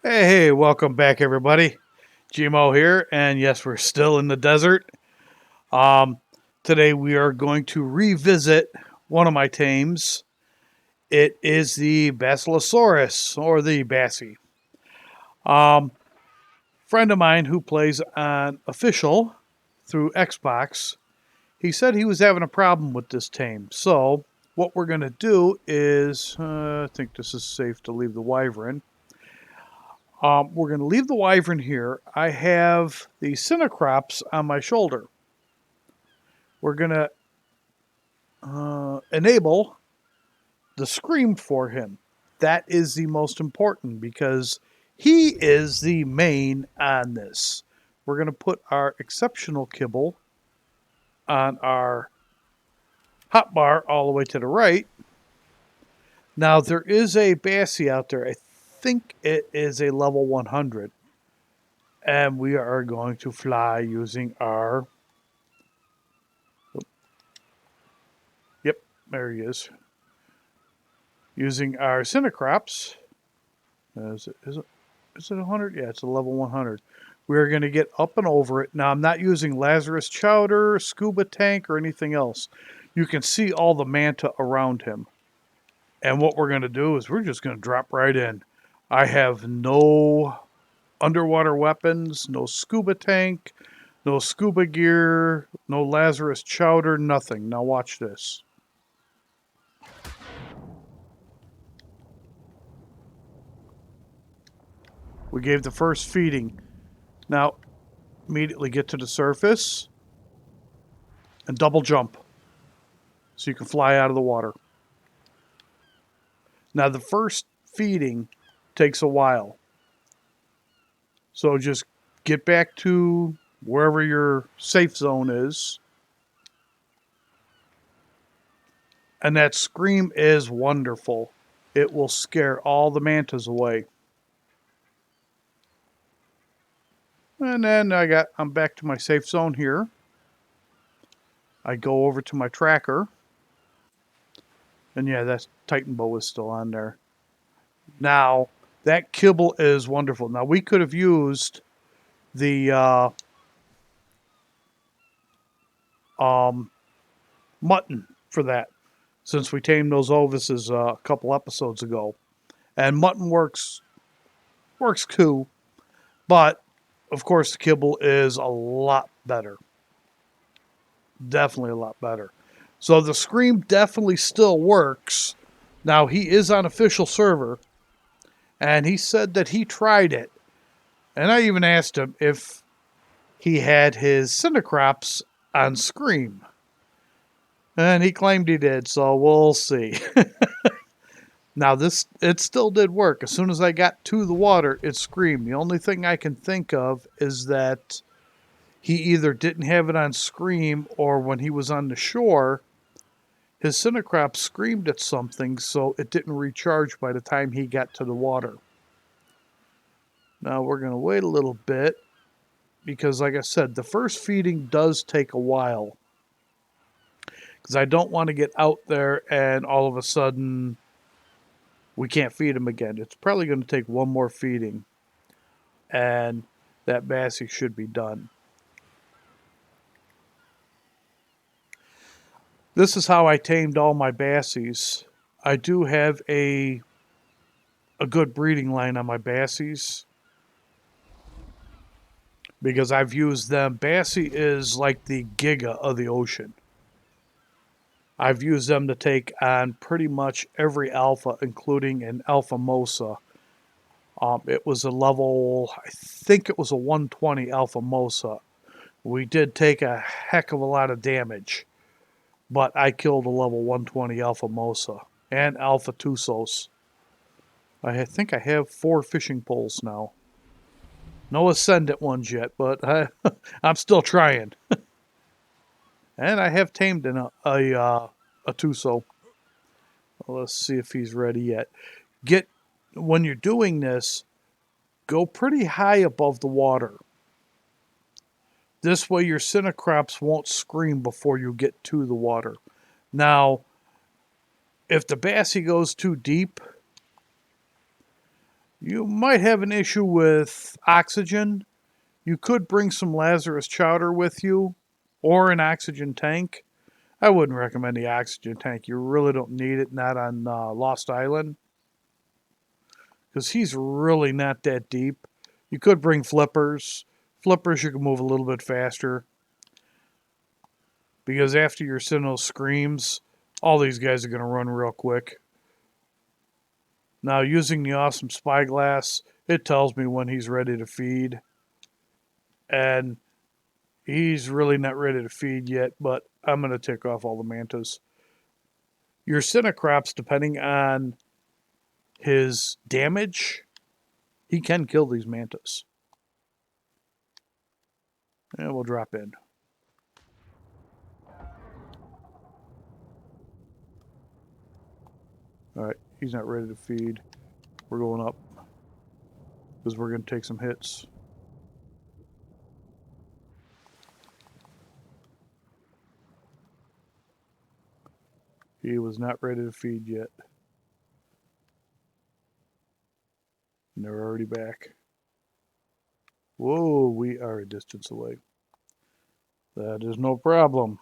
Hey, welcome back, everybody. GMO here, and yes, we're still in the desert. Um, Today we are going to revisit one of my tames. It is the Basilosaurus, or the Bassie. Um, Friend of mine who plays on official through Xbox, he said he was having a problem with this tame. So what we're going to do is, I think this is safe to leave the wyvern. We're going to leave the wyvern here. I have the cinecrops on my shoulder. We're going to enable the scream for him. That is the most important because he is the main on this. We're going to put our exceptional kibble on our hotbar all the way to the right. Now, there is a Bassie out there. I think it is a level 100. And we are going to fly using our... Yep, there he is. Using our cinecrops. Is it 100? Yeah, it's a level 100. We're going to get up and over it. Now, I'm not using Lazarus Chowder, Scuba Tank, or anything else. You can see all the manta around him. And what we're going to do is we're just going to drop right in. I have no underwater weapons, no scuba tank, no scuba gear, no Lazarus Chowder, nothing. Now watch this. We gave the first feeding. Now, immediately get to the surface and double jump so you can fly out of the water. Now, the first feeding takes a while. So just get back to wherever your safe zone is. And that scream is wonderful. It will scare all the mantas away. And then I'm back to my safe zone here. I go over to my tracker. And yeah, that Titan bow is still on there. Now, that kibble is wonderful. Now, we could have used the mutton for that, since we tamed those ovises a couple episodes ago. And mutton works too, but of course the kibble is a lot better. Definitely a lot better. So the scream definitely still works. Now, he is on official server, and he said that he tried it. And I even asked him if he had his cinecrops on scream. And he claimed he did, so we'll see. Now, it still did work. As soon as I got to the water, it screamed. The only thing I can think of is that he either didn't have it on scream, or when he was on the shore, his cinecrop screamed at something, so it didn't recharge by the time he got to the water. Now, we're going to wait a little bit, because like I said, the first feeding does take a while. Because I don't want to get out there and all of a sudden we can't feed him again. It's probably going to take one more feeding, and that Bassie should be done. This is how I tamed all my Bassies. I do have a good breeding line on my Bassies, because I've used them. Bassie is like the Giga of the ocean. I've used them to take on pretty much every alpha, including an Alpha Mosa. It was a level, I think it was a 120 Alpha Mosa. We did take a heck of a lot of damage, but I killed a level 120 Alpha Mosa and Alpha Tusos. I think I have 4 fishing poles now. No ascendant ones yet, but I'm still trying. And I have tamed a Tuso. Let's see if he's ready yet. When you're doing this, go pretty high above the water. This way your cinecrops won't scream before you get to the water. Now, if the Bassie goes too deep, You might have an issue with oxygen. You could bring some Lazarus chowder with you or an oxygen tank. I wouldn't recommend the oxygen tank. You really don't need it, not on Lost Island, because he's really not that deep. You could bring flippers. Flippers, you can move a little bit faster, because after your Sentinel screams, all these guys are going to run real quick. Now, using the awesome spyglass, it tells me when he's ready to feed. And he's really not ready to feed yet, but I'm going to take off all the mantas. Your Cinecrops, depending on his damage, he can kill these mantas. And we'll drop in. Alright, he's not ready to feed. We're going up, because we're going to take some hits. He was not ready to feed yet. And they're already back. Whoa, we are a distance away. That is no problem.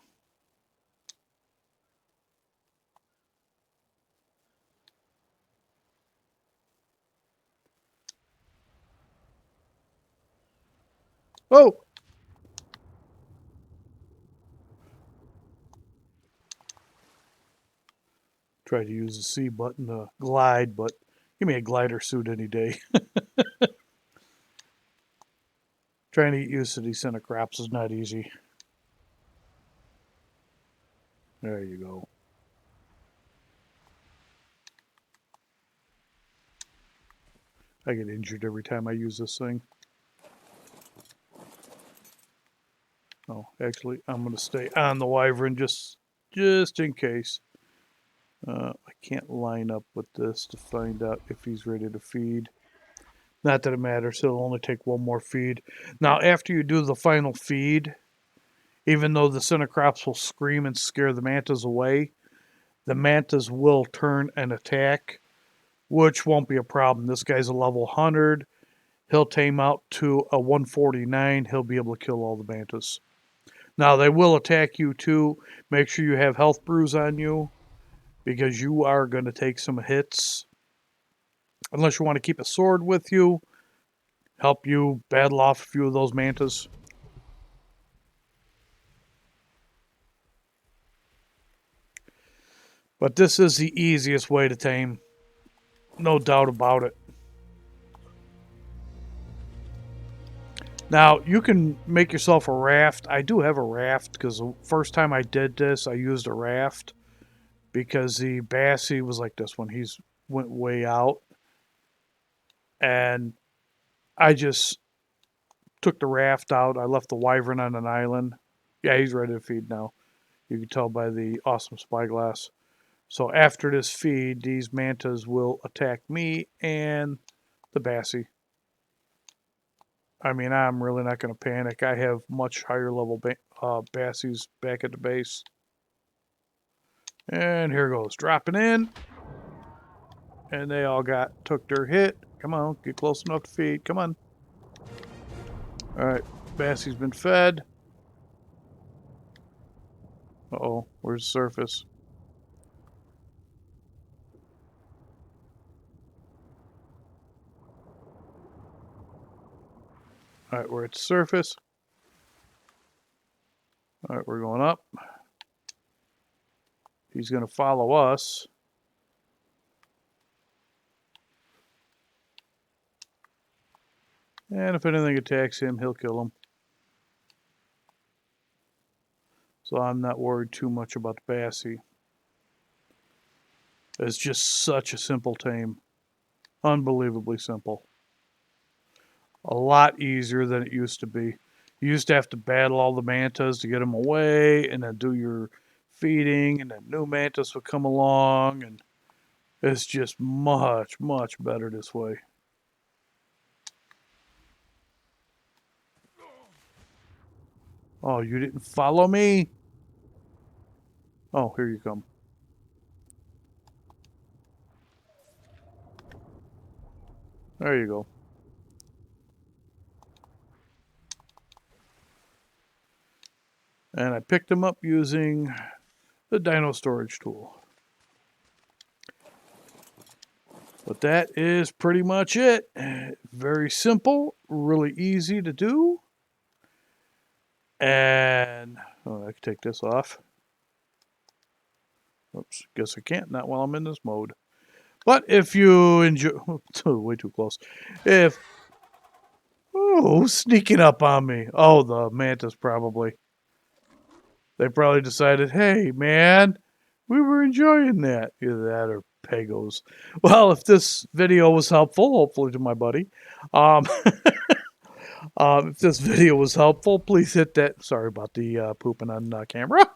Oh! Try to use the C button to glide, but give me a glider suit any day. Trying to get used to these Cinecrops is not easy. There you go. I get injured every time I use this thing. Oh, actually, I'm going to stay on the Wyvern just in case. I can't line up with this to find out if he's ready to feed. Not that it matters. It'll only take one more feed. Now, after you do the final feed, even though the Cinecrops will scream and scare the mantas away, the mantas will turn and attack, which won't be a problem. This guy's a level 100. He'll tame out to a 149. He'll be able to kill all the mantas. Now, they will attack you too. Make sure you have health brews on you, because you are going to take some hits. Unless you want to keep a sword with you, help you battle off a few of those mantas. But this is the easiest way to tame. No doubt about it. Now, you can make yourself a raft. I do have a raft, because the first time I did this, I used a raft. Because the Bassie was like this when he's went way out. And I just took the raft out. I left the Wyvern on an island. Yeah, he's ready to feed now. You can tell by the awesome spyglass. So after this feed, these mantas will attack me and the Bassie. I mean, I'm really not going to panic. I have much higher level Bassies back at the base. And here goes. Dropping in. And they all took their hit. Come on, get close enough to feed. Come on. Alright, Bassie's been fed. Uh-oh, where's the surface? Alright, we're at the surface. Alright, we're going up. He's going to follow us. And if anything attacks him, he'll kill him. So I'm not worried too much about the Bassie. It's just such a simple tame. Unbelievably simple. A lot easier than it used to be. You used to have to battle all the mantas to get them away, and then do your feeding, and then new mantas would come along, and it's just much, much better this way. Oh, you didn't follow me? Oh, here you come. There you go. And I picked them up using the dino storage tool. But that is pretty much it. Very simple, really easy to do. And I can take this off. Oops, guess I can't, not while I'm in this mode. But if you enjoy, way too close. If, who's sneaking up on me? Oh, the mantis probably. They probably decided, hey, man, we were enjoying that. Either that or Pagos. Well, if this video was helpful, hopefully to my buddy, if this video was helpful, please hit that. Sorry about the pooping on camera.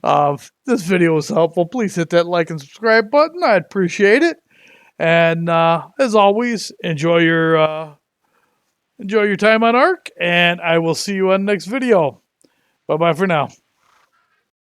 If this video was helpful, please hit that like and subscribe button. I'd appreciate it. And as always, enjoy your time on Ark, and I will see you on the next video. Bye-bye for now.